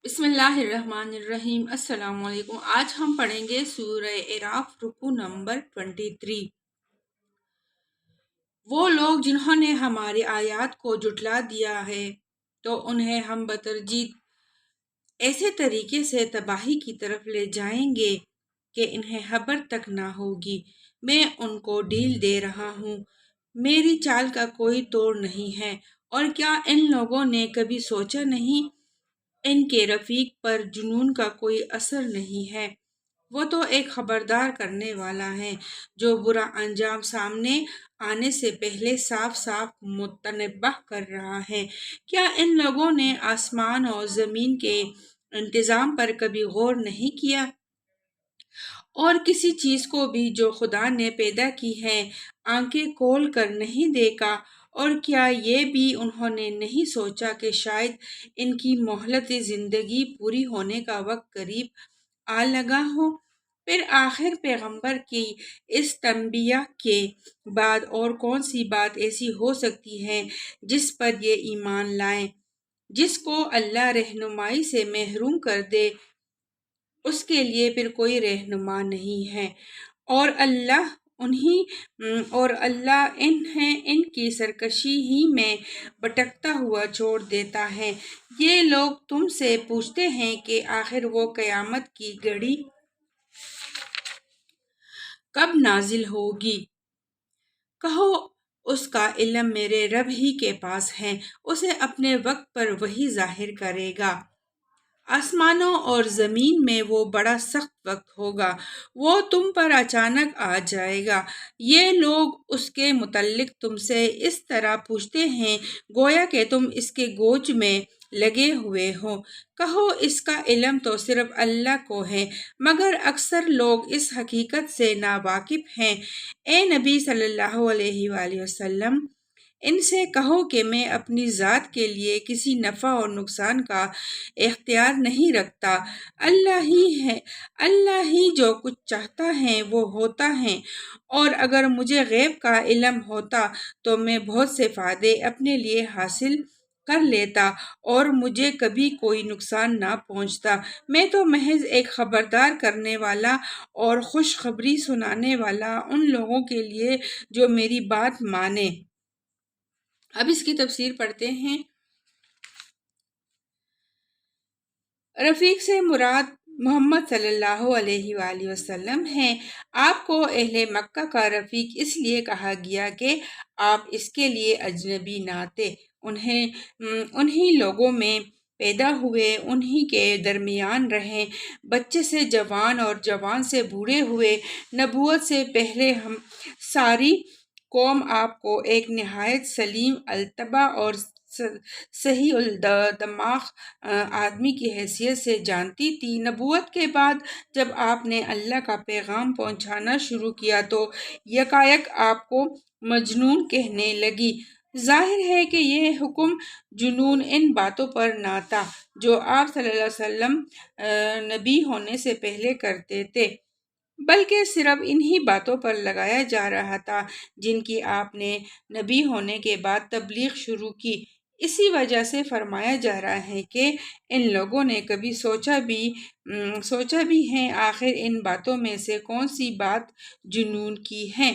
بسم اللہ الرحمن الرحیم۔ السلام علیکم۔ آج ہم پڑھیں گے سورہ اعراف رکوع نمبر 23۔ وہ لوگ جنہوں نے ہماری آیات کو جھٹلا دیا ہے تو انہیں ہم بتدریج ایسے طریقے سے تباہی کی طرف لے جائیں گے کہ انہیں خبر تک نہ ہوگی۔ میں ان کو ڈھیل دے رہا ہوں، میری چال کا کوئی توڑ نہیں ہے۔ اور کیا ان لوگوں نے کبھی سوچا نہیں ان کے رفیق پر جنون کا کوئی اثر نہیں ہے؟ وہ تو ایک خبردار کرنے والا ہے جو برا انجام سامنے آنے سے پہلے صاف صاف متنبہ کر رہا ہے۔ کیا ان لوگوں نے آسمان اور زمین کے انتظام پر کبھی غور نہیں کیا؟ اور کسی چیز کو بھی جو خدا نے پیدا کی ہے آنکھیں کھول کر نہیں دیکھا؟ اور کیا یہ بھی انہوں نے نہیں سوچا کہ شاید ان کی مہلت زندگی پوری ہونے کا وقت قریب آ لگا ہو؟ پھر آخر پیغمبر کی اس تنبیہ کے بعد اور کون سی بات ایسی ہو سکتی ہے جس پر یہ ایمان لائیں؟ جس کو اللہ رہنمائی سے محروم کر دے اس کے لیے پھر کوئی رہنما نہیں ہے، اور اللہ انہیں ان کی سرکشی ہی میں بھٹکتا ہوا چھوڑ دیتا ہے۔ یہ لوگ تم سے پوچھتے ہیں کہ آخر وہ قیامت کی گھڑی کب نازل ہوگی؟ کہو اس کا علم میرے رب ہی کے پاس ہے، اسے اپنے وقت پر وہی ظاہر کرے گا۔ آسمانوں اور زمین میں وہ بڑا سخت وقت ہوگا، وہ تم پر اچانک آ جائے گا۔ یہ لوگ اس کے متعلق تم سے اس طرح پوچھتے ہیں گویا کہ تم اس کے گوچ میں لگے ہوئے ہو۔ کہو اس کا علم تو صرف اللہ کو ہے، مگر اکثر لوگ اس حقیقت سے ناواقف ہیں۔ اے نبی صلی اللہ علیہ وآلہ وسلم، ان سے کہو کہ میں اپنی ذات کے لیے کسی نفع اور نقصان کا اختیار نہیں رکھتا، اللہ ہی جو کچھ چاہتا ہے وہ ہوتا ہے، اور اگر مجھے غیب کا علم ہوتا تو میں بہت سے فائدے اپنے لیے حاصل کر لیتا اور مجھے کبھی کوئی نقصان نہ پہنچتا۔ میں تو محض ایک خبردار کرنے والا اور خوشخبری سنانے والا ان لوگوں کے لیے جو میری بات مانے۔ اب اس کی تفسیر پڑھتے ہیں۔ رفیق سے مراد محمد صلی اللہ علیہ وآلہ وسلم ہیں۔ آپ کو اہل مکہ کا رفیق اس لیے کہا گیا کہ آپ اس کے لیے اجنبی نہ تھے، انہی لوگوں میں پیدا ہوئے، انہی کے درمیان رہے، بچے سے جوان اور جوان سے بوڑھے ہوئے۔ نبوت سے پہلے ساری قوم آپ کو ایک نہایت سلیم الطبع اور صحیح الدماغ آدمی کی حیثیت سے جانتی تھی۔ نبوت کے بعد جب آپ نے اللہ کا پیغام پہنچانا شروع کیا تو یکایک آپ کو مجنون کہنے لگی۔ ظاہر ہے کہ یہ حکم جنون ان باتوں پر نہ تھا جو آپ صلی اللہ علیہ وسلم نبی ہونے سے پہلے کرتے تھے، بلکہ صرف انہی باتوں پر لگایا جا رہا تھا جن کی آپ نے نبی ہونے کے بعد تبلیغ شروع کی۔ اسی وجہ سے فرمایا جا رہا ہے کہ ان لوگوں نے کبھی سوچا بھی ہے آخر ان باتوں میں سے کون سی بات جنون کی ہے۔